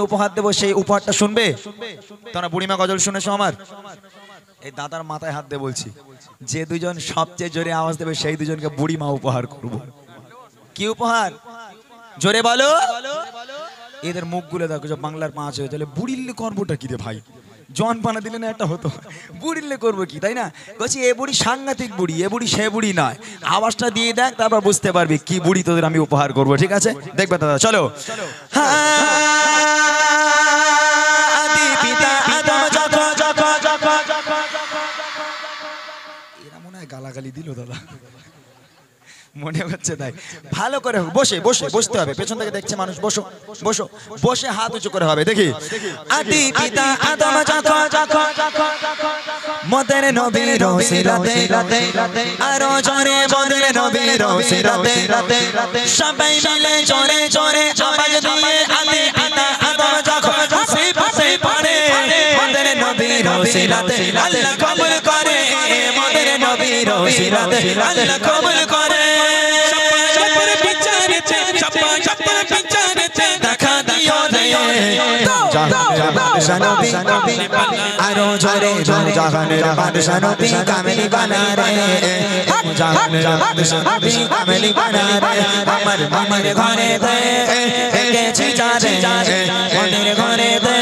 উপহার দেবো সেই উপহারটা শুনবে? তোমরা বুড়িমা গজল শুনেছো আমার? এই দাদার মাথায় হাত দিয়ে বলছি, যে দুজন সবচেয়ে জোরে আওয়াজ দেবে সেই দুজনকে বুড়িমা উপহার করব। কি উপহার? জোরে বলো। এদের মুখগুলো দেখো, বাংলার 5 হয়ে তাহলে বুড়িল্লে করবোটা কি রে ভাই? জন পানা দিলে না একটা হতো, বুড়িল্লে করবো কি, তাই না? বলছি এ বুড়ি সাংঘাতিক বুড়ি, এ বুড়ি সে বুড়ি নয়। আওয়াজটা দিয়ে দেখ, তারপর বুঝতে পারবি কি বুড়ি তোদের আমি উপহার করবো। ঠিক আছে, দেখবে দাদা, চলো। এরা মনে হয় গালাগালি দিল দাদা, মনে হচ্ছে তাই। ভালো করে বসে বসে বসতে হবে, পেছন থেকে দেখছে মানুষ। বসো বসো, বসে হাত উঁচু করে হবে। দেখি আদি পিতা আদম মদের নবীর ওসিলাতে আরো জোরে মদের নবীর ওসিলাতে সবাই মিলে জোরে জোরে আওয়াজ দিয়ে আদি পিতা আদম যখন সিফাতে পড়ে মদের নবীর ওসিলাতে আল্লাহ কবুল করে, মদের নবীর ওসিলাতে আল্লাহ কবুল করে। দেখা দিও জাহানের বাদশা নবী, আরো জোরে জোরে জাহানের বাদশা নবী কামেলি বানা রে, জাহানের বাদশা নবী কামেলি বানা রে। আমার মনের ঘরে দে এঁকেছি যারে, মনের ঘরে দে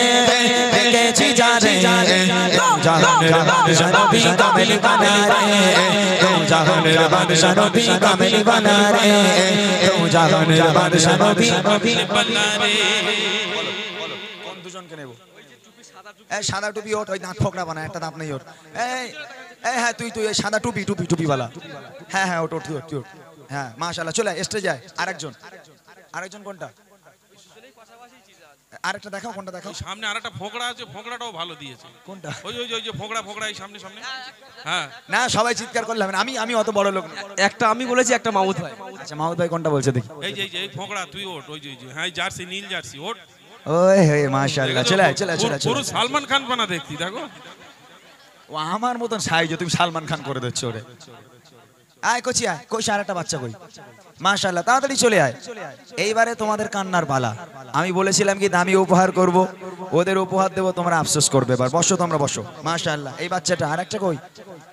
এঁকেছি যারে, জাহানের বাদশা নবী কামেলি বানা রে, জাহানের বাদশা নবী কামেলি বানা রে, জাহানের বাদশা নবী বানা রে। কোন দুজনকে নেব? এই সাদা টুপি ওঠ, ওই দাঁত ফোকরা বানা, একটা দাঁত নেই ওর। এই হ্যাঁ তুই এই সাদা টুপি টুপি টুপিওয়ালা, হ্যাঁ হ্যাঁ ওঠ ওঠ ওঠ ওঠ। হ্যাঁ মাশাআল্লাহ, চলে স্টেজে যায়। আরেকজন কোনটা? আরেকটা দেখাও, কোনটা দেখাও? সামনে আরেকটা ফোকড়া আছে, ফোকড়াটাও ভালো দিয়েছে। কোনটা? ওই যে ফোকড়া এই সামনে। হ্যাঁ না সবাই চিৎকার করলে হবে না, আমি অত বড় লোক না। একটা আমি বলেছি, একটা মাহমুদ ভাই। আচ্ছা মাহমুদ ভাই কোনটা বলছে দেখি? এই যে ফোকড়া তুই ওঠ, ওই যে হ্যাঁ জার্সি, নীল জার্সি ওঠ। ওই হে মাশাআল্লাহ, চলে পুরো সালমান খান বানা দেখতি, দেখো ও আমার মতন সাইজ, তুমি সালমান খান করে দিচ্ছ ওরে। আয় কচি আয়, কই আরেকটা বাচ্চা কই? মাশাআল্লাহ, তাড়াতাড়ি চলে আয়। এইবারে তোমাদের কান্নার পালা। আমি বলেছিলাম কি দামি উপহার করব, ওদের উপহার দেবো, তোমরা আফসোস করবে। এবার বসো, তোমরা বসো। মাশাআল্লাহ, এই বাচ্চাটা আরেকটা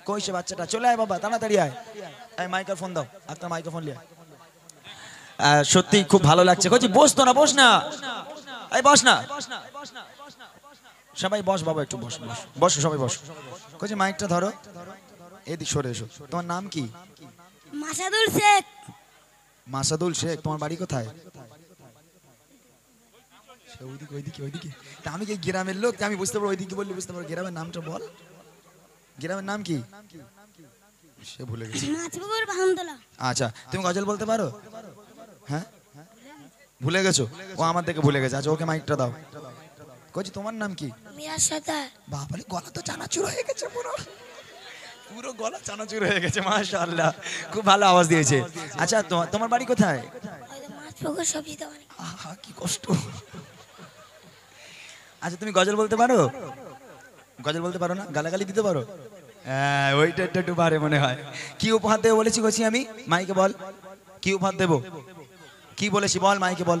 কই সে বাচ্চাটা? চলে আয় বাবা, তাড়াতাড়ি আয়। এই মাইক্রোফোন দাও, একটা মাইক্রোফোন লিয়া। সত্যি খুব ভালো লাগছে। কচি বস তো না, বস না, এই বস না, সবাই বস বাবা, একটু বস বস বসো, সবাই বসো। কচি মাইকটা ধরো, এদিক সরে এসো। তোমার নাম কি? মাসাদুল শেখ। মাসাদুল শেখ, তোমার বাড়ি কোথায়? ওইদিকে। তা আমি কি গ্রামের লোক, আমি বুঝতে পারবো, ওইদিকে বললি বুঝতে পারবো। গ্রামের নামটা বল, গ্রামের নাম কি? সে ভুলে গেছে। আচ্ছা তুমি গজল বলতে পারো? হ্যাঁ ভুলে গেছো, ও আমার থেকে ভুলে গেছে। আচ্ছা ওকে মাইকটা দাও। কচি তোমার নাম কি? বাবা গলা তো চানাচুর হয়ে গেছে, পুরো গলা চানাচুর হয়ে গেছে। মাশাআল্লাহ, খুব ভালো আওয়াজ দিয়েছে। আচ্ছা তোমার বাড়ি কোথায়? কি কষ্ট। আচ্ছা তুমি গজল বলতে পারো? গজল বলতে পারো না? গালাগালি দিতে পারো? হ্যাঁ ওইটা একটু পারে মনে হয়। কি উপহার দেবো বলেছি কচি আমি? মাইকে বল, কি উপহার দেবো? কি বলেছি বল, মাইকে বল,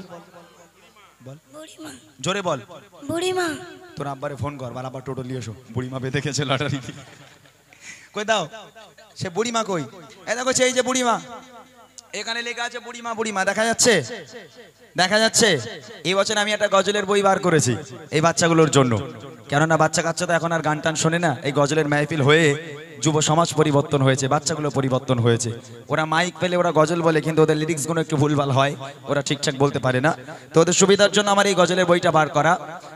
জোরে বল। বুড়িমা। তোর আব্বারে ফোন কর, আবার টোটো নিয়ে এসো, বুড়িমা বেঁধে গেছে লটারি। কই দাও সে বুড়িমা, কই? এই দেখো এই যে বুড়িমা, এখানে লেখা আছে বুড়িমা, দেখা যাচ্ছে? এই বছর আমি একটা গজলের বই বার করেছি এই বাচ্চাগুলোর জন্য। কেননা বাচ্চা কাচ্চা তো এখন আর গান টান শোনে না। এই গজলের মাহফিল হয়ে যুব সমাজ পরিবর্তন হয়েছে, বাচ্চাগুলো পরিবর্তন হয়েছে। ওরা মাইক পেলে ওরা গজল বলে, কিন্তু ওদের লিরিক্সগুলো একটু ভুলভাল হয়, ওরা ঠিকঠাক বলতে পারে না। তো ওদের সুবিধার জন্য আমার এই গজলের বইটা বার করা।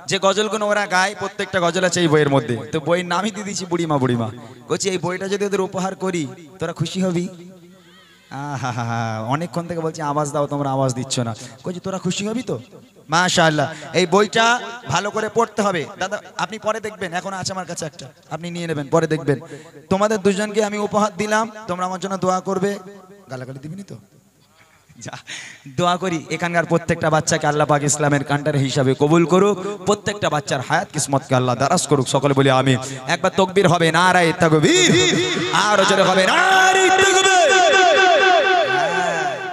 যে গজলগুলো ওরা গায় প্রত্যেকটা গজল আছে এই বইয়ের মধ্যে। তো বইয়ের নামই দিয়ে দিয়েছি বুড়িমা। বলছি এই বইটা যদি ওদের উপহার করি তোরা খুশি হবি? অনেকক্ষণ থেকে বলছি আওয়াজ দাও, তোমরা আওয়াজ দিচ্ছ না। কইছি তোরা খুশি হবি তো? মাশাআল্লাহ, এই বইটা ভালো করে পড়তে হবে দাদা। আপনি পরে দেখবেন, এখন আছে আমার কাছে একটা, আপনি নিয়ে নেবেন, পরে দেখবেন। তোমাদের দুজনকে আমি উপহার দিলাম, তোমরা আমার জন্য দোয়া করবে। গালাগালি দিবিনি তো? দোয়া করি এখানকার প্রত্যেকটা বাচ্চাকে আল্লাহ পাক ইসলামের কান্ডার হিসাবে কবুল করুক, প্রত্যেকটা বাচ্চার হায়াত কিসমতকে আল্লাহ দারাজ করুক। সকলে বলি আমিন। একবার তাকবীর হবে, নারায়ে তাকবীর, আর জোরে হবে নারায়ে তাকবীর।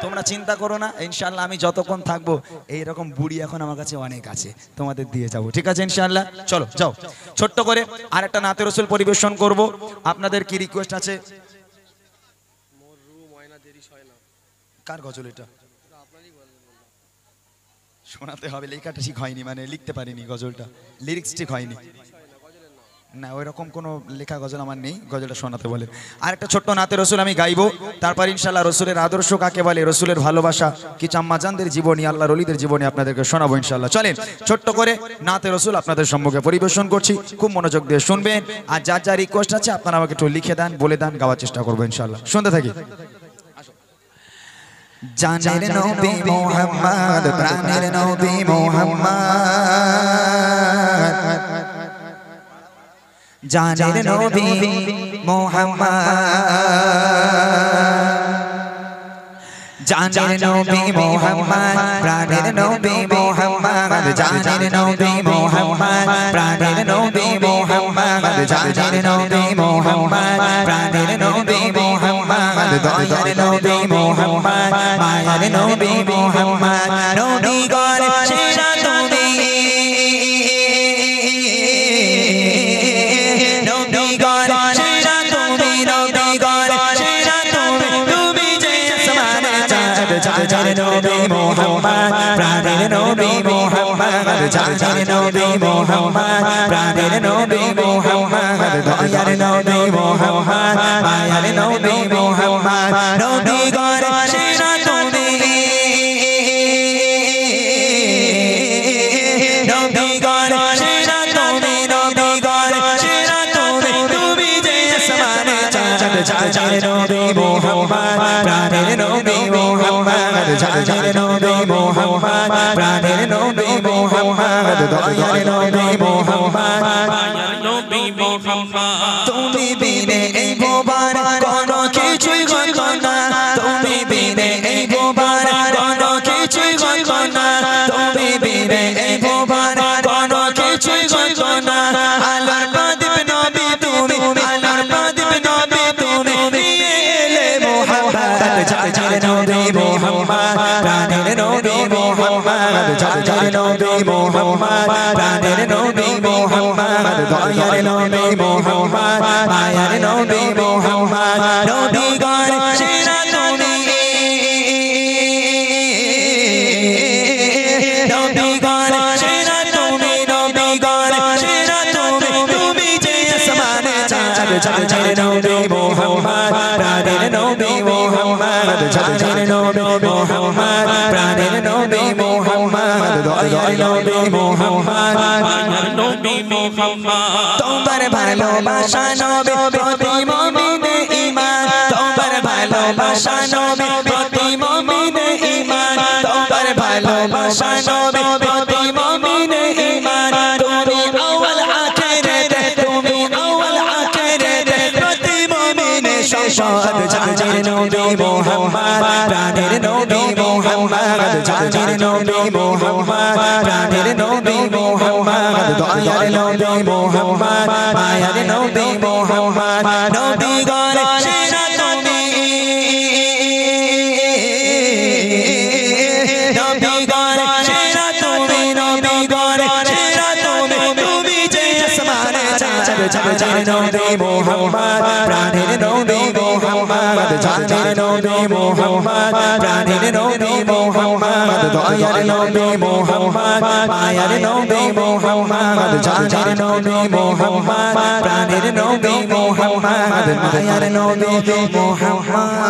তোমরা চিন্তা করো না, ইনশাআল্লাহ আমি যতক্ষণ থাকবো এইরকম বুড়ি এখন আমার কাছে অনেক আছে, তোমাদের দিয়ে যাবো, ঠিক আছে ইনশাআল্লাহ। চলো যাও, ছোট্ট করে আর একটা নাতে রসুল পরিবেশন করব। আপনাদের কি রিকোয়েস্ট আছে? কার গজল এটা? শোনাতে হবে, লেখাটা ঠিক হয়নি, মানে লিখতে পারিনি গজলটা, লিরিক্স ঠিক হয়নি না, ওই রকম কোনো লেখা গজল আমার নেই, গজলটা শোনাতে বলে। আর একটা ছোট্ট নাতে রসুল আমি গাইবো, তারপর ইনশাআল্লাহ রসুলের আদর্শ কাকে বলে, রসুলের ভালোবাসা কি, আম্মাজানদের জীবনী, আল্লাহর ওলিদের জীবনী আপনাদেরকে শোনাবো ইনশাআল্লাহ। চলেন ছোট্ট করে নাতে রসুল আপনাদের সম্মুখে পরিবেশন করছি, খুব মনোযোগ দিয়ে শুনবেন। আর যার যা রিকোয়েস্ট আছে আপনারা আমাকে একটু লিখে দেন, বলে দেন, গাওয়ার চেষ্টা করবো ইনশাআল্লাহ। শুনতে থাকি। জানের নবী মুহাম্মদ, প্রাণের নবী মুহাম্মদ, জানের নবী মুহাম্মদ, জানের নবী মুহাম্মদ, প্রাণের নবী মুহাম্মদ, জানের নবী মুহাম্মদ, প্রাণের নবী মুহাম্মদ, জানের নবী মুহাম্মদ, প্রাণের নবী মুহাম্মদ, দয়ার নবী মুহাম্মদ, মায়ার নবী মুহাম্মদ, নবী গণ সেরা তুমি, নবী গণ সেরা তুমি, নবী গণ সেরা তুমি, তুমি যে আসমানে চাঁদ, জানের নবী মুহাম্মদ, প্রাণের নবী মুহাম্মদ, জানের নবী মুহাম্মদ, প্রাণের নবী মুহাম্মদ, দয়ার নবী মুহাম্মদ, মায়ার নবী মুহাম্মদ, নবী গণ সেরা তুমি, নবী গণ সেরা তুমি, নবী গণ সেরা তুমি, তুমি যে আসমানে চাঁদ, জানের নবী মুহাম্মদ, প্রাণের নবী মুহাম্মদ, জানের নবী মুহাম্মদ, প্রাণের নবী মুহাম্মদ, দয়ার নবী মুহাম্মদ, মায়ার নবী মুহাম্মদ। তুমি বিনে এই ভুবন কোনো কিছুই হতো না, তুমি বিনে এই ভুবন কোনো কিছুই হতো না, তুমি বিনে এই ভুবন কোনো কিছুই হতো না, আল্লাহর প্রদীপ নবী তুমি, আল্লাহর প্রদীপ নবী তুমি, নিয়ে এলে মুহাম্মদ, জানের নবী মুহাম্মদ, প্রাণের নবী মুহাম্মদ, জানের নবী মুহাম্মদ, প্রাণের নবী মুহাম্মদ, দয়ার নবী মুহাম্মদ, মায়ার নবী মুহাম্মদ, নবী গণ সেরা তুমি, নবী গণ সেরা তুমি, নবী গণ সেরা তুমি, তুমি যে আসমানে চাঁদ, জানের নবী মুহাম্মদ, প্রাণের নবী মুহাম্মদ, জানের নবী মুহাম্মদ, প্রাণের নবী মুহাম্মদ, দয়ার নবী মুহাম্মদ, মায়ার নবী মুহাম্মদ। তোমার ভালোবাসা নবী প্রতি মুমিনে ঈমান, তোমার ভালোবাসা নবী প্রতি মুমিনে ঈমান, তোমার ভালোবাসা নবী প্রতি মুমিনে ঈমান, তুমি আউয়াল আখিরাতে, তুমি আউয়াল আখিরাতে, প্রতি মুমিনে সম্পদ, জানের নবী মুহাম্মদ, প্রাণের নবী মুহাম্মদ, জানের নবী মুহাম্মদ, প্রাণের নবী মুহাম্মদ, দয়ার নবী মুহাম্মদ, মায়ার নবী মুহাম্মদ, নবী গণ সেরা তুমি, নবী গণ সেরা তুমি, নবী গণ সেরা তুমি, তুমি যে আসমানে চাঁদ, জানের নবী মুহাম্মদ, প্রাণের নবী মুহাম্মদ, জানের নবী মুহাম্মদ, প্রাণের নবী মুহাম্মদ, দয়ার নবী মুহাম্মদ, মায়ার নবী মুহাম্মদ, জানের নবী মুহাম্মদ, প্রাণের নবী মুহাম্মদ, মায়ার নবী মুহাম্মদ,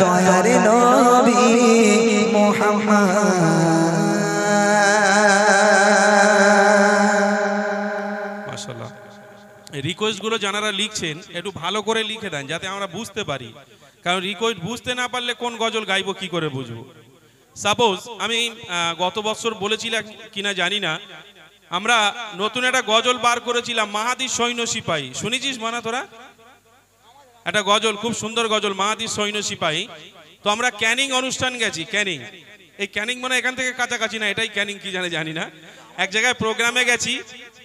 দয়ার নবী মুহাম্মদ। মাশাআল্লাহ। এই রিকোয়েস্টগুলো যারা লিখছেন একটু ভালো করে লিখে দেন যাতে আমরা বুঝতে পারি, কারণ রিকোয়েস্ট বুঝতে না পারলে কোন গজল গাইবো কি করে বুঝবো। সাপোজ আমি গত বছর বলেছিলাম কিনা জানি না, আমরা নতুন একটা গজল বার করেছিলাম মাহাদি সৈন্য সিপাহী, শুনেছিস মানা তোরা? একটা গজল, খুব সুন্দর গজল, মাহাদি সৈন্য সিপাহী। তো আমরা ক্যানিং অনুষ্ঠান গেছি, ক্যানিং, এই ক্যানিং মানে এখান থেকে কাছাকাছি না, এটাই ক্যানিং কি জানি না, এক জায়গায় প্রোগ্রামে গেছি।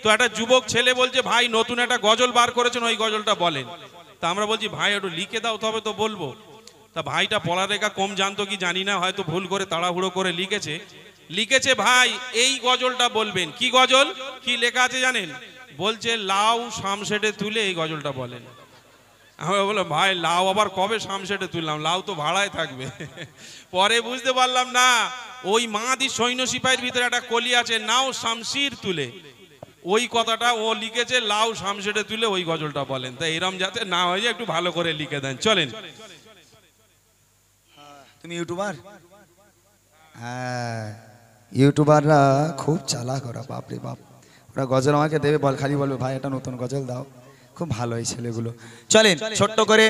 তো একটা যুবক ছেলে বলছে ভাই নতুন একটা গজল বার করেছেন, ওই গজলটা বলেন। তা আমরা বলছি ভাই একটু লিখে দাও তবে তো বলবো। তা ভাইটা পড়ালেখা কম জানতো কি জানি না, হয়তো ভুল করে তাড়াহুড়ো করে লিখেছে ভাই এই গজলটা বলবেন। কি গজল, কি লেখা আছে জানেন? বলছে লাউ শামশেটে তুলে এই গজলটা বলেন। আমি বললাম ভাই লাউ আবার কবে শামশেটে তুললাম, লাউ তো ভাড়ায় থাকবে। পরে বুঝতে পারলাম না, ওই মাদি সৈন্য সিপাহীর ভিতরে একটা কলি আছে, নাও শামশির তুলে, ওই কথাটা ও লিখেছে লাউ শামশেটে তুলে ওই গজলটা বলেন। তাই এরম যাতে না হয়ে যায় একটু ভালো করে লিখে দেন। চলেন। তুমি ইউটিউবার? হ্যাঁ, ইউটিউবাররা খুব চালাক ওরা, বাপরে বাপ। ওরা গজল আমাকে দেবে, খালি বলবে ভাই এটা নতুন গজল দাও। খুব ভালো এই ছেলেগুলো। চলেন ছোট্ট করে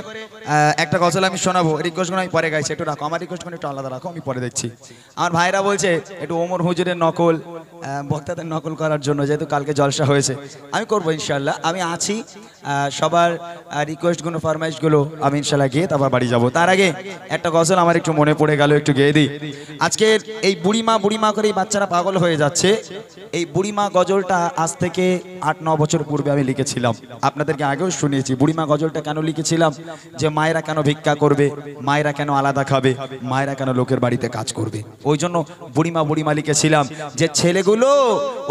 একটা গজল আমি শোনাবো। রিকোয়েস্টগুলো আমি পরে গাইছি, একটু রাখো। আমার রিকোয়েস্টগুলো একটু আলাদা রাখো, আমি পরে দেখছি। আমার ভাইরা বলছে একটু ওমর হুজুরের নকল, বক্তাদের নকল করার জন্য, যেহেতু কালকে জলসা হয়েছে। আমি করবো ইনশাল্লাহ, আমি আছি। সবার রিকোয়েস্টগুলো ফরমাইশগুলো আমি ইনশাল্লাহ গিয়ে তারপর বাড়ি যাবো। তার আগে একটা গজল আমার একটু মনে পড়ে গেল, একটু গেয়ে দিই। আজকের এই বুড়িমা করে এই বাচ্চারা পাগল হয়ে যাচ্ছে। এই বুড়িমা গজলটা আজ থেকে 8-9 বছর পূর্বে আমি লিখেছিলাম, আপনাদেরকে আগেও শুনিয়েছি। বুড়িমা গজলটা কেন লিখেছিলাম? যে মায়েরা কেন ভিক্ষা করবে, মায়েরা কেন আলাদা খাবে, মায়েরা কেন লোকের বাড়িতে কাজ করবে, ওই জন্য বুড়িমা লিখেছিলাম। যে ছেলেগুলো,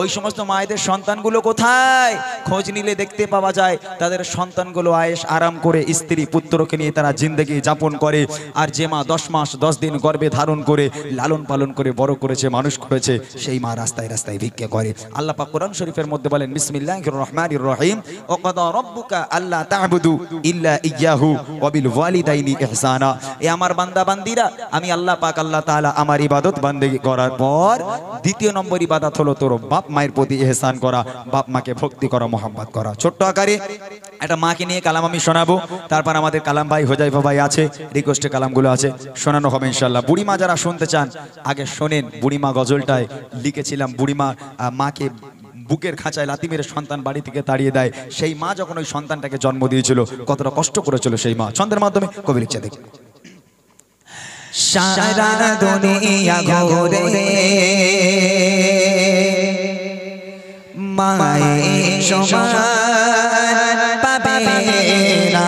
ওই সমস্ত মায়েদের সন্তানগুলো কোথায়? খোঁজ নিলে দেখতে পাওয়া যায় তাদের সন্তানগুলো আয়েশ আরাম করে স্ত্রী পুত্রকে নিয়ে তারা জিন্দগি যাপন করে। আর যে মা 10 মাস 10 দিন গর্ভে ধারণ করে লালন পালন করে বড় করেছে, মানুষ করেছে, সেই মা রাস্তায় রাস্তায় ভিক্ষা করে। আল্লাহ পাক কোরআন শরীফের মধ্যে বলেন, বিসমিল্লাহির রহমানির রহিম, ওয়াকাদা রাব্বুকা আল্লা তা'বুদু ইল্লা ইয়্যাহু ওয়া বিল ওয়ালিদাইনি ইহসানা। এ আমার বান্দা বান্দিরা, আমি আল্লাহ পাক আল্লাহ তাআলা আমার ইবাদত বান্দেগি করার পর দ্বিতীয় নম্বর ইবাদত হলো তোর বাপ মায়ের প্রতি ইহসান করা, বাপ মাকে ভক্তি করা, মোহাম্মত করা। ছোট্ট আকারে একটা মাকে নিয়ে কালাম আমি শোনাবো। তারপর আমাদের কালাম ভাই হোজাইফা ভাই আছে, রিকোয়েস্টে কালামগুলো আছে, শোনানো হবে ইনশাআল্লাহ। বুড়িমা যারা শুনতে চান আগে শোনেন। বুড়িমা গজলটায় লিখেছিলাম, বুড়িমা মাকে বুকের খাঁচায় লাথি মেরে সন্তান বাড়ি থেকে তাড়িয়ে দেয়। সেই মা যখন ওই সন্তানটাকে জন্ম দিয়েছিল, কতটা কষ্ট করেছিল সেই মা। ছন্দের মাধ্যমে কবি লিখছে, দেখ। সারা দুনিয়া ঘুরে মায়ের সমান পাবে না,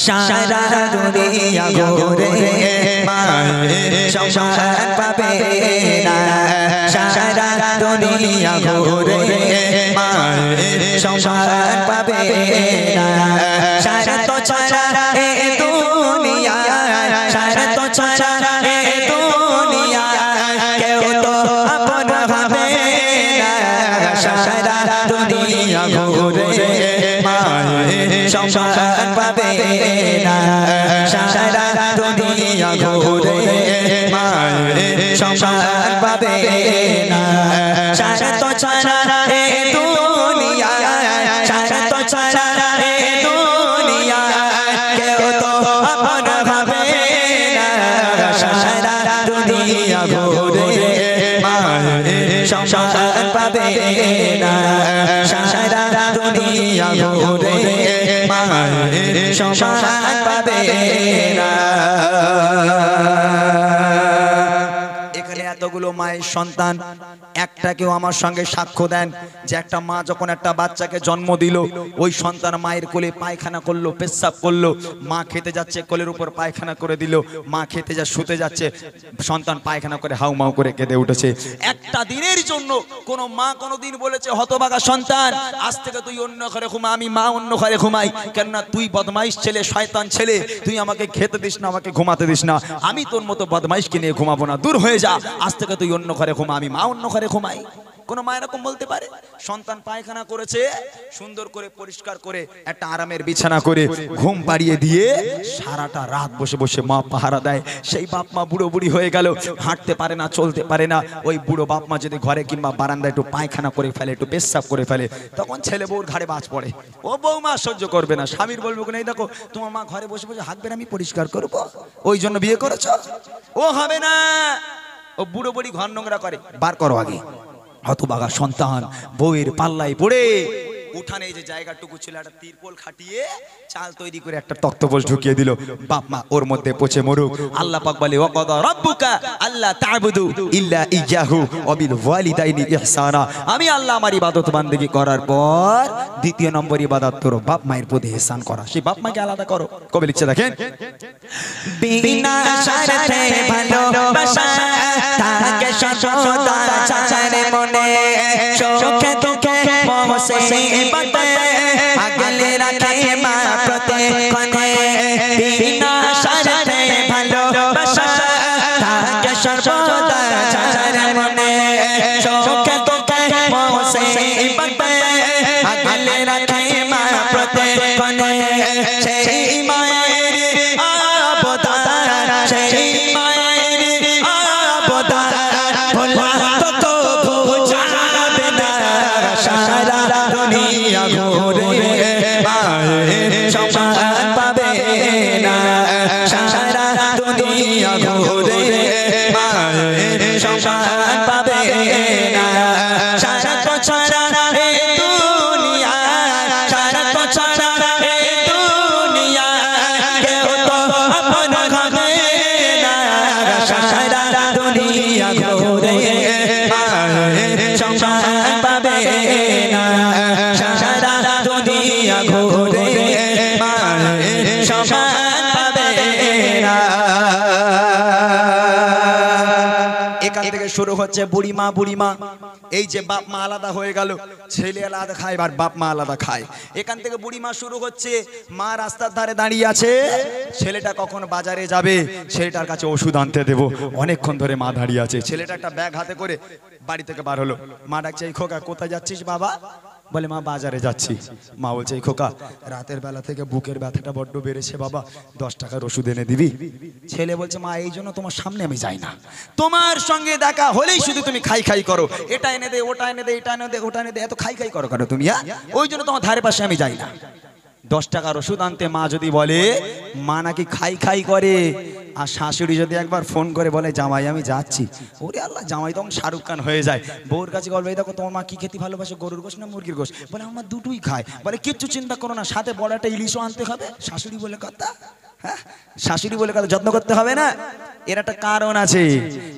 সারা দুনিয়া ঘুরে মায়ের সমান পাবে না, সারা দুনিয়া ঘুরে মায়ের সমান পাবে না। সারা তো ছাড়া এ দুনিয়া, সারা তো ছাড়া এ দুনিয়া কেউ তো আপন হবে না, সারা দুনিয়া ঘুরে মায়ের সমান পাবে না, সারা দুনিয়া ঘুরে মায়ের সমান পাবে না। সারা তো ছাড়া এ দুনিয়া, সারা তো ছাড়া এ দুনিয়া কেউ তো আপন হবে না, সারা দুনিয়া ঘুরে মায়ের সমান পাবে না, সারা দুনিয়া ঘুরে মায়ের সমান পাবে না। এখানে এতগুলো মায়ের সন্তান, একটা কেউ আমার সঙ্গে সাক্ষ্য দেন যে একটা মা যখন একটা বাচ্চাকে জন্ম দিল, ওই সন্তান মায়ের কোলে পায়খানা করলো, পেশাব করলো, মা খেতে যাচ্ছে কোলের উপর পায়খানা করে দিল, মা খেতে যা শুতে যাচ্ছে, সন্তান পায়খানা করে হাউমাউ করে কেঁদে উঠেছে। একটা দিনের জন্য কোন মা কোনদিন বলেছে হতভাগা সন্তান আজ থেকে তুই অন্য ঘরে ঘুমা, আমি মা অন্য ঘরে ঘুমাই, কেননা তুই বদমাইশ ছেলে, শয়তান ছেলে, তুই আমাকে খেতে দিস না, আমাকে ঘুমাতে দিস না, আমি তোর মতো বদমাইশকে নিয়ে ঘুমাবো না, দূর হয়ে যা, আজ থেকে তুই অন্য ঘরে ঘুমা, আমি মা অন্য ঘরে ঘুমাই। কোন মা এরকম বলতে পারে? সন্তান পায়খানা করেছে, সুন্দর করে পরিষ্কার করে একটা আরামের বিছানা করে ঘুম পাড়িয়ে দিয়ে সারাটা রাত বসে বসে মা পাহারা দেয়। সেই বাপ মা বুড়ো বুড়ি হয়ে গেল, হাঁটতে পারে না, চলতে পারে না। ওই বুড়ো বাপ মা যদি ঘরে কিংবা বারান্দায় একটু পায়খানা করে ফেলে, একটু পেশাব করে ফেলে, তখন ছেলে বউর ঘাড়ে বাজ পড়ে। ও বৌমা সহ্য করবে না, স্বামীর বলবো না, এই দেখো তোমার মা ঘরে বসে বসে হাঁকবে, আমি পরিষ্কার করবো, ওই জন্য বিয়ে করেছ, ও হবে না। ও বুড়ো বুড়ি ঘর নোংরা করে, বার করো আগে। হতভাগা সন্তান বউয়ের পাল্লায় পড়ে উঠানে এই যে জায়গাটুকু ছিল একটা তিরপল খাটিয়ে চাল তৈরি করে একটা তক্তপোষ ঢুকিয়ে দিল, বাপ মা ওর মধ্যে পচে মরুক। আল্লাহ পাক বলে ওয়াকাদা রাব্বুকা আল্লা তা'বুদু ইল্লা ইয়্যাহু ওয়া বিল ওয়ালিদাইনি ইহসানা। আমি আল্লাহ আমার ইবাদত বান্দেগি করার পর দ্বিতীয় নম্বর ইবাদত তোর বাপ মায়ের প্রতি ইহসান করা, সেই বাপ মাকে আলাদা করো। কবি লিখছে দেখেন, বিনা শর্তে ভালোবাসা থাকে সদা চারে মনে, সুখে দুঃখে মুসিবতে আগলে রাখে মা প্রতিক্ষণে। বিনা শর্তে ভালোবাসা থাকে সর্বদা চারে মনে, সুখে দুঃখে মুসিবতে আগলে রাখে মা প্রতিক্ষণে। সেই মায়ের আবদার, সেই মায়ের আবদার ভোলা তো বুঝাবে না, সারা দুনিয়া ঘুরে মায়ের সম্মান পাবে না, সারা দুনিয়া ঘুরে মায়ের সম্মান পাবে না। সারা তো ছাড়া এই দুনিয়া, সারা তো ছাড়া এই দুনিয়া কেউ তো আপন হবে না, সারা দুনিয়া ঘুরে মায়ের সম্মান পাবে না, সারা দুনিয়া ঘুরে মায়ের সম্মান পাবে না। এখান থেকে শুরু হচ্ছে বুড়িমা বুড়িমা। এই যে বাপ মা আলাদা হয়ে গেল, ছেলে আলাদা খায় আর বাপ মা আলাদা খায়। এখান থেকে বুড়িমা শুরু হচ্ছে, মা রাস্তার ধারে দাঁড়িয়ে আছে, ছেলেটা কখন বাজারে যাবে, ছেলেটার কাছে ওষুধ আনতে দেবো। অনেকক্ষণ ধরে মা দাঁড়িয়ে আছে, ছেলেটা একটা ব্যাগ হাতে করে বাড়ি থেকে বার হলো। মা ডাকছে, এই খোকা কোথায় যাচ্ছিস বাবা? বলে মা বাজারে যাচ্ছি। মা বলছে, এই খোকা রাতের বেলা থেকে বুকের ব্যথাটা বড্ড বেড়েছে বাবা, 10 টাকার ওষুধ এনে দিবি? ছেলে বলছে, মা এই জন্য তোমার সামনে আমি যাই না, তোমার সঙ্গে দেখা হলেই শুধু তুমি খাই খাই করো, এটা এনে দে ওটা এনে দে এটা এনে দে ওটা এনে দে, এত খাই খাই করো কেন তুমি? ওই জন্য তোমার ধারে পাশে আমি যাই না। 10 টাকার ওষুধ আনতে মা যদি বলে, মা নাকি খাই খাই করে। আর শাশুড়ি যদি একবার ফোন করে বলে, জামাই আমি যাচ্ছি, ওরে আল্লাহ, জামাই তখন শাহরুখ খান হয়ে যায়। বউর কাছে বলবে, দেখো তোমার মা কি খেতে ভালোবাসে, গরুর গোশ না মুরগির গোশ? বলে আমার দুটোই খায়। বলে কিচ্ছু চিন্তা করো না, সাথে বড় একটা ইলিশও আনতে হবে। শাশুড়ি বলে কথা, হ্যাঁ শাশুড়ি বলে কথা, যত্ন করতে হবে না? এর একটা কারণ আছে,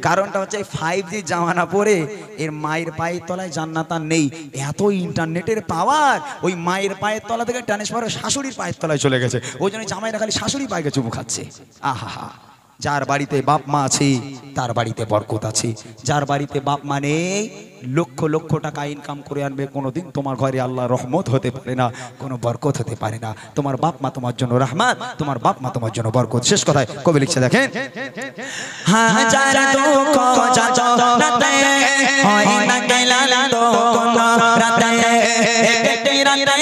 কারণটা হচ্ছে 5G জামানা পরে এর মায়ের পায়ের তলায় জান্নাত আর নেই। এত ইন্টারনেটের পাওয়ার, ওই মায়ের পায়ের তলা থেকে ট্রান্সফার শাশুড়ির পায়ের তলায় চলে গেছে। ওই জন্য জামাইরা খালি শাশুড়ি পায়ে চুমু খাচ্ছে। আহা, যার বাড়িতে বাপ মা আছে তার বাড়িতে বরকত আছে। যার বাড়িতে বাপ মা নেই, লক্ষ লক্ষ টাকা ইনকাম করে আনবে, কোনোদিন তোমার ঘরে আল্লাহ রহমত হতে পারে না, কোনো বরকত হতে পারে না। তোমার বাপ মা তোমার জন্য রহমত, তোমার বাপ মা তোমার জন্য বরকত। শেষ কথায় কবি লিখছে দেখেন, হাজার দুঃখ যন্ত্রণাতে হয় না গেলাম তো কোনো রাতে, একটি রাতে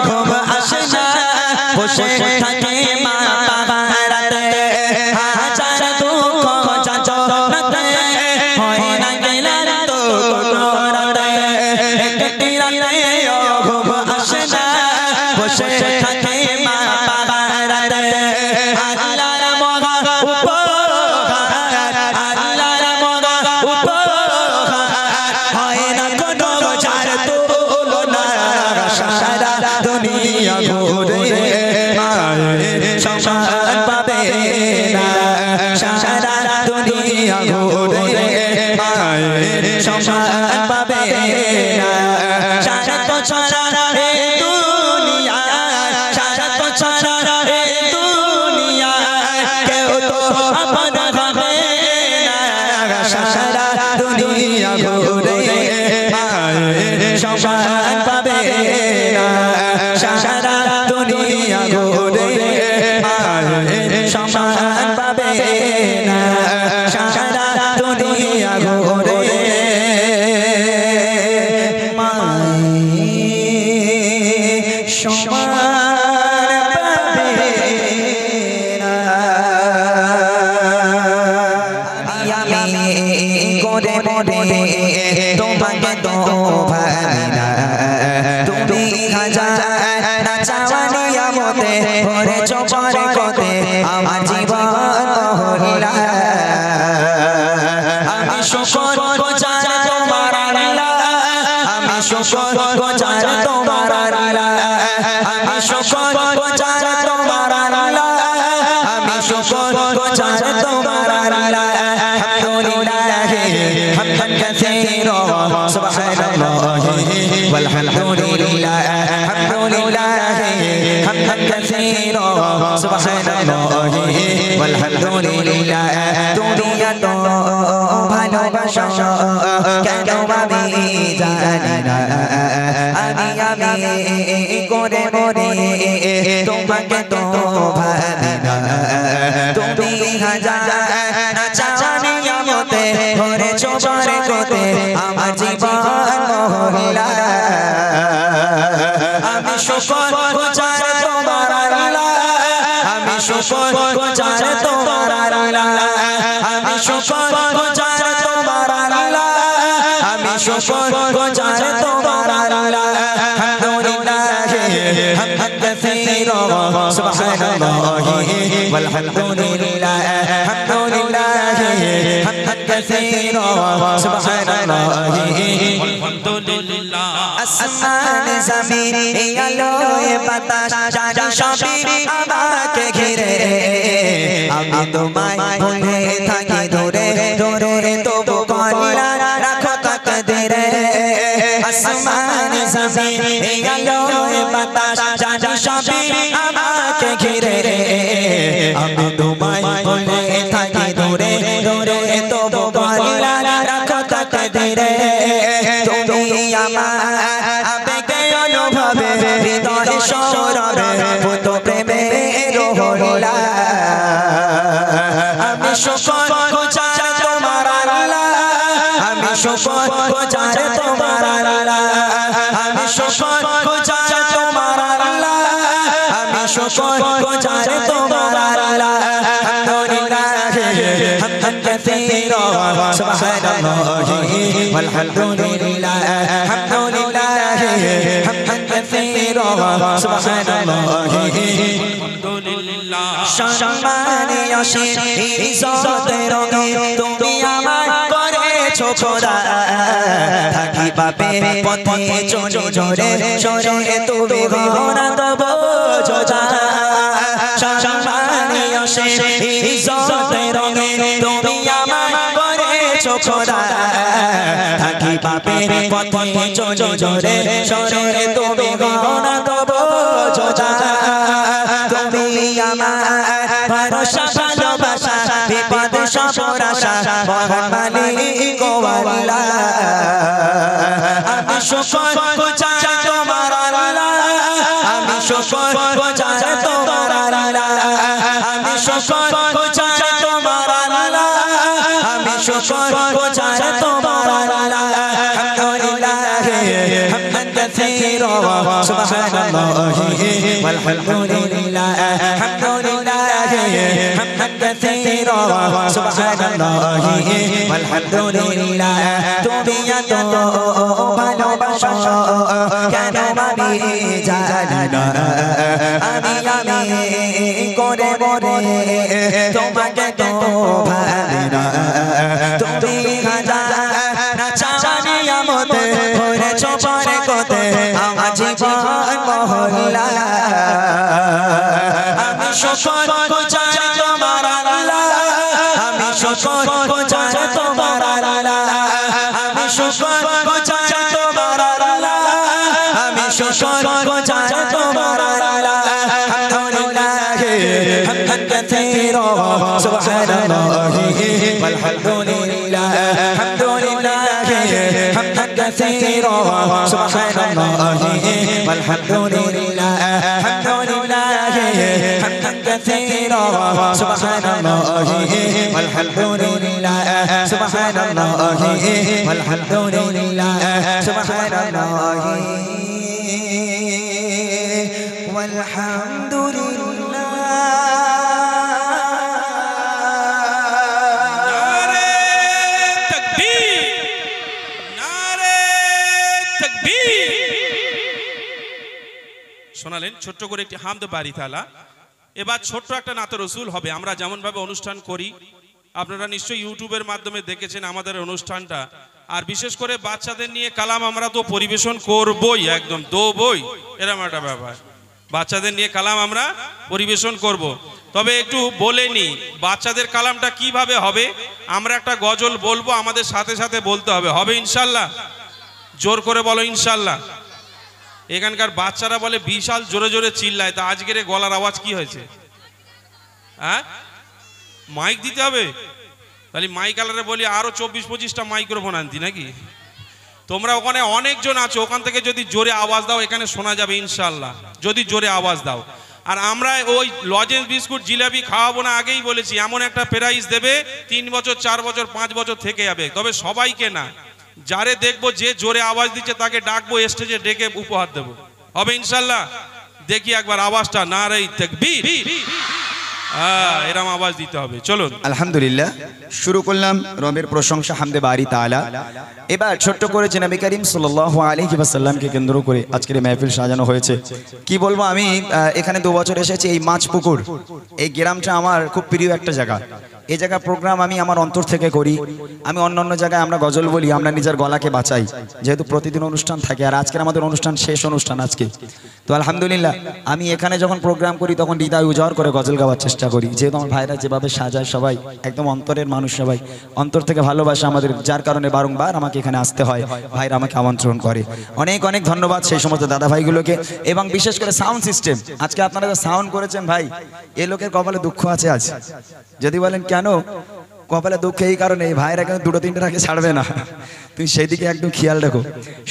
ঘুম আসে না, বসে থাকে মা বাবা রাতে। হাজার দুঃখ যন্ত্রণাতে হয় না গেলাম তো কোনো রাতে, একটি রাতে ঘুম আসে না, বসে থাকে মা বাবা রাতে। আল্লাহর মহা উপহার, আল্লাহর মহা উপহার, হয় না কোনো যার তুলনা, সারা দুনিয়া ঘুরে মায়ের সম্মান পাবে না, সারা দুনিয়া ঘুরে মায়ের সম্মান পাবে না। সারা তো ছাড়া এই দুনিয়া, সারা তো ছাড়া এই দুনিয়া কেউ তো আপন হবে না, সারা দুনিয়া ঘুরে মায়ের সম্মান পাবে না, সারা দুনিয়া ঘুরে মায়ের সম্মান পাবে না, সারা দুনিয়া ঘুরে মায়ের সম্মান পাবে না। আমি করে মরে তোমাকে তো ভাবি না, তুমি হাজার না চাওয়ানি আমতে ভরে চোপরে কতে আমার জীবন হরিলা। আমি শুকর গোজার তোমার আল্লাহ, আমি শুকর গোজার তোমার এত ভালোবাসো কেন আমি জানি না আমি করে করে তোমাকে তো ভাবি না তুমি হাজার চাওয়ানি আমতে ভরেছো বরকতে আমার জীবন মহল্লা আমি শুকর গুজার তোমার আল্লাহ আমি শুকর গুজার তোমার আল্লাহ আমি শুকর গুজার তোমার আল্লাহ আমি শুকর গুজার তোমার আল্লাহ আলহামদুলিল্লাহ হামদান কাসীরা সুবহানাল্লাহি ওয়ালহামদুলিল্লাহ আলহামদুলিল্লাহ হামদান কাসীরা সুবহানাল্লাহি ওয়ালহামদুলিল্লাহ আসমান জমিন আলোয় বাতাস জানি সবই আমাকে ঘিরে আমি তোমায় ভুলে থাকি ধরে ধরে তবু কল্যাণ রাখো তাকদীরে আসমান জমিন আলোয় বাতাস জানি সবই আমাকে ঘিরে আমি তোমায় ভুলে থাকি ধরে ধরে তবু কল্যাণ রাখো তাকদীরে তুমি আমার আবেগে অনুভবে হৃদয় সৌরভে ভূত প্রেমের হলা আমি শুকর গুজার তোমার আল্লাহ আমি শুকর গুজার তোমার আল্লাহ আমি শুকর গুজার তোমার আল্লাহ আমি শুকর গুজার তোমার আল্লাহ আলহামদুলিল্লাহ হামদান কাসীরা সুবহানাল্লাহি ওয়ালহামদুলিল্লাহ আলহামদুলিল্লাহ হামদান কাসীরা সুবহানাল্লাহি আলহামদুলিল্লাহ সম্মানে অসীম ইজ্জতের রঙে তুমি আমায় করেছো খোদা থাকি পাপে পথে চলে জোরে সরে তুমি ঘোরা তব যোজা সম্মানে অসীম ইজ্জতের রঙে তুমি আমায় করেছো খোদা থাকি পাপে পথে চলে জোরে সরে তুমি ঘোরা তব যোজা তুমি আমার ভরসা ভালোবাসা বিপদ সফর আশা মহান মালিক ও আল্লাহ আমি শুকর গুজার তোমার আল্লাহ আমি শুকর গুজার তোমার আল্লাহ আমি শুকর গুজার তোমার আল্লাহ আমি শুকর গুজার তোমার আল্লাহ আলহামদুলিল্লাহ হামদান কাসীরা সুবহানাল্লাহি ওয়ালহামদুলিল্লাহ আলহামদুলিল্লাহ হামদান কাসীরা সুবহানাল্লাহি ওয়ালহামদুলিল্লাহ তুমি এত ভালোবাসো কেন আমি জানি না আমি করে করে তোমাকে তো ভাবি না তুমি হাজার চাওয়ানি আমতে ভরেছো বরকতে আমার জীবন মহল্লা আমি শুকর গুজার তোমার আল্লাহ আমি শুকর গুজার তোমার আল্লাহ আমি শুকর গুজার তোমার আল্লাহ আমি শুকর গুজার তোমার আল্লাহ আলহামদুলিল্লাহ হামদান কাসীরা সুবহানাল্লাহি ওয়ালহামদুলিল্লাহ আলহামদুলিল্লাহ হামদান কাসীরা সুবহানাল্লাহি ওয়ালহামদুলিল্লাহ আলহামদুলিল্লাহ হামদান কাসীরা সুবহানাল্লাহি ওয়ালহামদুলিল্লাহ সুবহানাল্লাহি ওয়ালহামদুলিল্লাহ সুবহানাল্লাহি ওয়ালহামদুলিল্লাহ নারে তাকবীর নারে তাকবীর শোনালেন ছোট্ট করে একটি হামদ বাড়ি তালা এবার ছোট্ট একটা নাতে রসুল হবে আমরা যেমন ভাবে অনুষ্ঠান করি আপনারা নিশ্চয়ই ইউটিউবের মাধ্যমে দেখেছেন আমাদের অনুষ্ঠানটা আর বিশেষ করে বাচ্চাদের নিয়ে কালাম আমরা তো পরিবেশন করবই একদম দেবই এরকম একটা ব্যাপার বাচ্চাদের নিয়ে কালাম আমরা পরিবেশন করব তবে একটু বলে নি বাচ্চাদের কালামটা কিভাবে হবে আমরা একটা গজল বলবো আমাদের সাথে সাথে বলতে হবে হবে ইনশাআল্লাহ জোর করে বলো ইনশাআল্লাহ এখানকার বাচ্চারা বলে বিশাল জোরে জোরে চিল্লায় তা আজকের গলার আওয়াজ কি হয়েছে হ্যাঁ মাইক দিতে হবে তাহলে মাইকালারে বলি আরো 24-25টা মাইক্রোফোন আনতি নাকি? তোমরা ওখানে অনেকজন আছো, ওখান থেকে যদি জোরে আওয়াজ দাও এখানে শোনা যাবে ইনশাল্লাহ, যদি জোরে আওয়াজ দাও। আর আমরা ওই লজেন্স বিস্কুট জিলাপি খাওয়াবো না, আগেই বলেছি। এমন একটা প্রাইজ দেবে 3 বছর 4 বছর 5 বছর থেকে যাবে, তবে সবাইকে না, যারে দেখবো যে জোরে আওয়াজ দিচ্ছে তাকে ডাকবো, স্টেজে ডেকে উপহার দেবো, হবে ইনশাল্লাহ। দেখি একবার আওয়াজটা, নারে তাকবীর, এরকম আওয়াজ দিতে হবে। চলুন আলহামদুলিল্লাহ, শুরু করলাম রবের প্রশংসা, হামদে বারি তাআলা। এবার ছোট্ট করে নবী করিম সাল্লাল্লাহু আলাইহি ওয়াসাল্লামকে কেন্দ্র করে আজকের মাহফিল সাজানো হয়েছে। কি বলবো, আমি এখানে 2 বছর এসেছি। এই মাছপুকুর, এই গ্রামটা আমার খুব প্রিয় একটা জায়গা। এই জায়গা প্রোগ্রাম আমি আমার অন্তর থেকে করি। আমি অন্য জায়গায় আমরা গজল বলি, আমরা নিজের গলাকে বাঁচাই, যেহেতু প্রতিদিন অনুষ্ঠান থাকে। আর আজকের আমাদের অনুষ্ঠান শেষ অনুষ্ঠান আজকে। তো আলহামদুলিল্লাহ, আমি এখানে যখন প্রোগ্রাম করি তখন হৃদয় উজাড় করে গজল গাওয়ার চেষ্টা করি, যেহেতু আমার ভাইরা যেভাবে সাজায়, সবাই একদম অন্তরের মানুষ, সবাই অন্তর থেকে ভালোবাসে আমাদের, যার কারণে বারংবার আমাকে এখানে আসতে হয়, ভাইরা আমাকে আমন্ত্রণ করে। অনেক অনেক ধন্যবাদ সেই সমস্ত দাদা ভাইগুলোকে, এবং বিশেষ করে সাউন্ড সিস্টেম। আজকে আপনারা যা সাউন্ড করেছেন ভাই, এ লোকের কপালে দুঃখ আছে আজ। যদি বলেন কেন কপালে দুঃখ, এই কারণে এই ভাইরা কিন্তু 2-3টা রাখে ছাড়বে না, তুমি সেই দিকে একদম খেয়াল রাখো।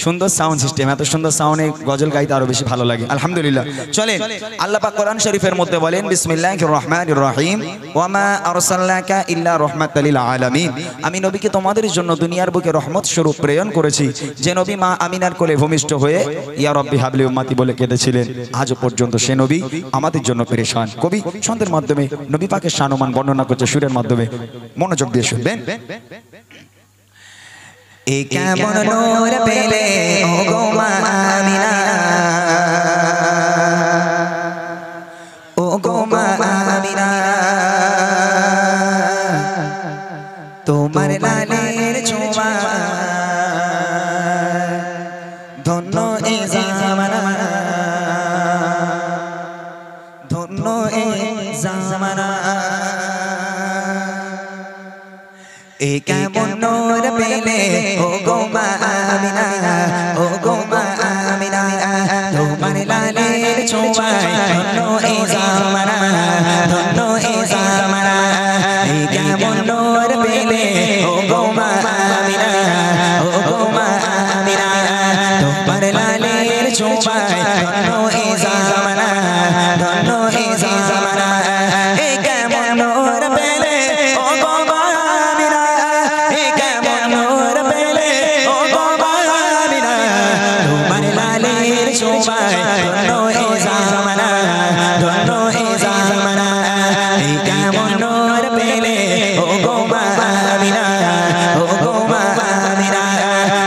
সুন্দর সাউন্ড সিস্টেম, এত সুন্দর সাউন্ডে গজল গাইতে আরো বেশি ভালো লাগে। আলহামদুলিল্লাহ, চলেন আল্লাহ পাক কোরআন শরীফের মধ্যে বলেন, বিসমিল্লাহির রহমানির রহিম, ওয়া মা আরসালনাকা ইল্লা রাহমাতাল লিল আলামিন। আমি নবীকে তোমাদের জন্য দুনিয়ার বুকে রহমত স্বরূপ প্রেরণ করেছি। যে নবী মা আমিনার কোলে ভূমিষ্ঠ হয়ে ইয়া রব্বি হাবলি উম্মতি বলে কেঁদেছিলেন, আজও পর্যন্ত সে নবী আমাদের জন্য পেরেশান। কবি ছন্দের মাধ্যমে নবী পাকের শানমান বর্ণনা করছে, সুরের মাধ্যমে। মনোযোগ দিয়ে শুনবেন। এ কেমন নূর পেলে ও গো মা আমিনা, ও গো মা আমিনা, তোমার লালের ছোঁয়া ধন্য এ জামানা, ধন্য এ জামানা। এ কেমন নূর পেলে ও গো মা আমিনা, ও গো মা আমিনা, তোমার লালের ছোঁয়ায় ধন্য এ জামানা, ধন্য এ জামানা। এ কেমন নূর পেলে ও গো মা আমিনা, ও গো মা আমিনা, তোমার লালের ছোঁয়ায় ধন্য এ জামানা, ধন্য এ জামানা। এ কেমন নূর পেলে ও গো মা আমিনা, এ কেমন নূর পেলে ও গো মা আমিনা, তোমার লালের ছোঁয়ায় ধন্য এ জামানা, ধন্য এ জামানা। এ কেমন নূর পেলে ও গো মা আমিনা, ও গো মা আমিনা,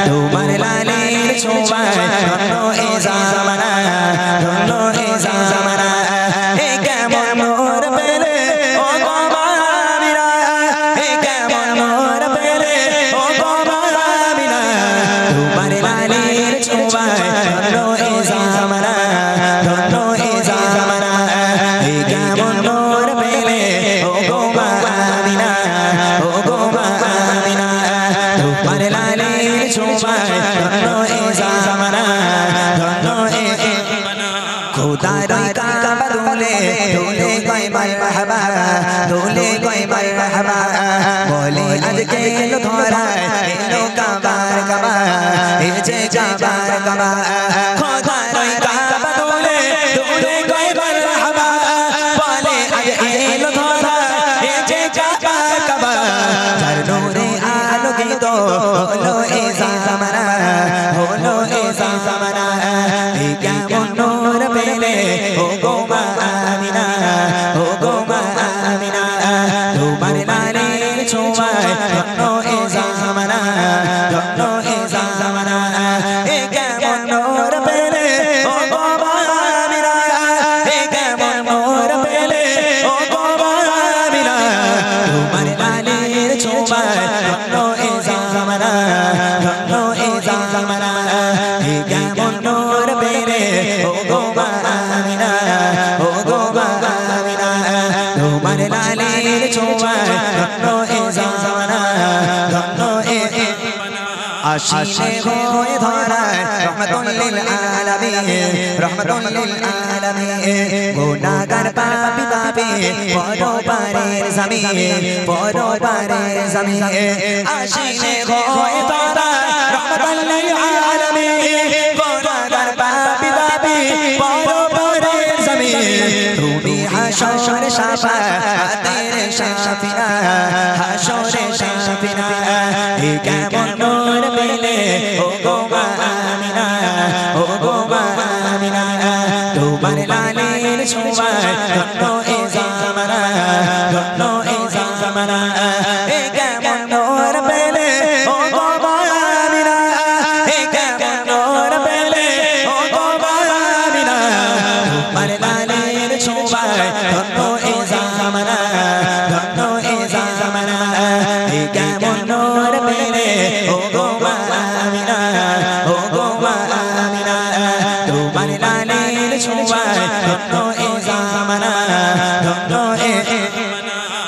তোমার লালের ছোঁয়ায় ধন্য এ জামানা, ধন্য এ জামানা। এ কেমন নূর পেলে ও গো মা আমিনা, এ কেমন নূর পেলে ও গো মা আমিনা, তোমার লালের ছোঁয়ায় ধন্য এ জামানা, ধন্য এ জামানা। এ কেমন নূর পেলে ও গো মা আমিনা, ও গো মা আমিনা, তোমার লালের ছোঁয়ায় ধন্য এ জামানা, ধন্য এ জামানা। খোদার কাবা দুলে দুলে কয় মারহাবা, দুলে কয় মারহাবা, বলে আজকে এলো ধরায়, এলো কাবার কাবা, এ যে কাবার কাবা। খোদার কাবা দুলে দুলে কয় মারহাবা, বলে আজকে এলো ধরায়, এ যে কাবার কাবা। যার নূরে আলোকিত হলো এ জামানা, হলো এ জামানা। এ কেমন নূর পেলে ও গো মা আমিনা, ও গো মা আমিনা, তোমার লালের ছোঁয়ায় ধন্য এ জামানা, ধন্য এ জামানা। এ কেমন নূর পেলে ও গো মা আমিনা, এ কেমন নূর পেলে ও গো মা আমিনা, তোমার লালের ছোঁয়ায় ধন্য এ জামানা, ধন্য এ জামানা। এ কেমন নূর পেলে ও গো মা আমিনা, ও গো মা আমিনা, তোমার লালের ছোঁয়ায় ধন্য এ জামানা, ধন্য এ জামানা। আশিনে হয়ে ধরায় রহমাতুল লিল আলামিন, রহমাতুল লিল আলামিন গুনাহগার পাপী পাপী পরপারের জমিন পরপারের জমিন আশিনে হয় তারা রহমাতুল লিল আলামিন গুনাহগার পাপী পাপী পরপারের জমিন তুমি হাশর শাফাতের শাফিনা হাশরে শাফিনা এ কেমন নূর পেলে ও গো আমিনা ও গো আমিনা তোমার লালের ছোঁয়ায় ধন্য এ জামানা ধন্য এ জামানা এ কেমন নূর পেলে ও গো আমিনা এ কেমন নূর পেলে ও গো আমিনা তোমার লালের ছোঁয়ায় ধন্য এ জামানা ধন্য এ জামানা এ কেমন নূর পেলে ও গো আমিনা ও গো আমিনা তোমার লালের ছোঁয়ায় ধন্য এ জামানা ধন্য এ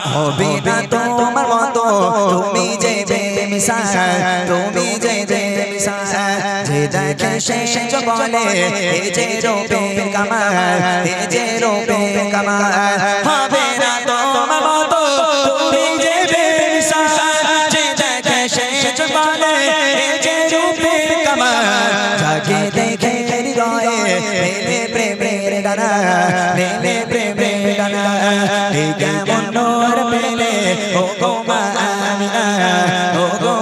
হবে না তোমার মতো তুমি যে বেমিসাল তুমি যে বেমিসাল যে দেখে সে বলে এ যে রূপে কামাল এ যে রূপে কামাল হবে না তোমার মতো তুমি যে বেমিসাল যে দেখে সে বলে এ যে রূপে কামাল যাকে দেখে হৃদয়ে মেলে প্রেমের ডানা মেলে প্রেমের ডানা এ কেমন নূর পেলে ও গো আমিনা ও গো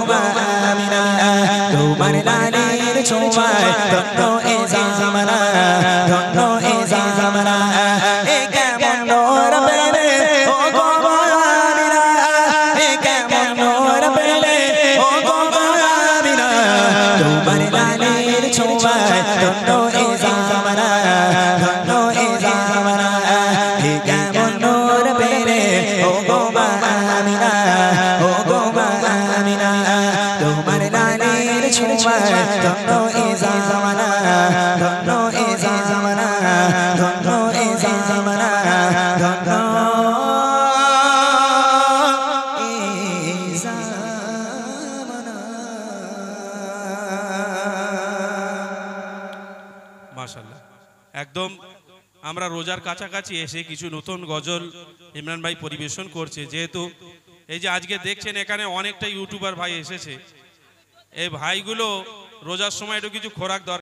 আমিনা তোমার লালের ছোঁয়ায় ধন্য এ জামানা ধন্য এ জামানা এ কেমন নূর পেলে ও গো আমিনা এ কেমন নূর পেলে ও গো আমিনা তোমার লালের ছোঁয়ায় ধন্য এ জামানা ধন্য এ জামানা এ কেমন নূর পেলে ও গো আমিনা ও গো আমিনা তোমার লালের ছোঁয়ায় ধন্য এ জামানা ধন্য এ জামানা ধন্য এ জামানা ধন্য এ জামানা। মাশাআল্লাহ একদম আমরা রোজার কাছাকাছি এসে কিছু নতুন গজল ইমরান ভাই পরিবেশন করছে যেহেতু এই যে আজকে দেখছেন এখানে অনেকটা ইউটিউবার ভাই এসেছে এই ভাইগুলো রোজার সময় একটু কিছু খোরাক দরকার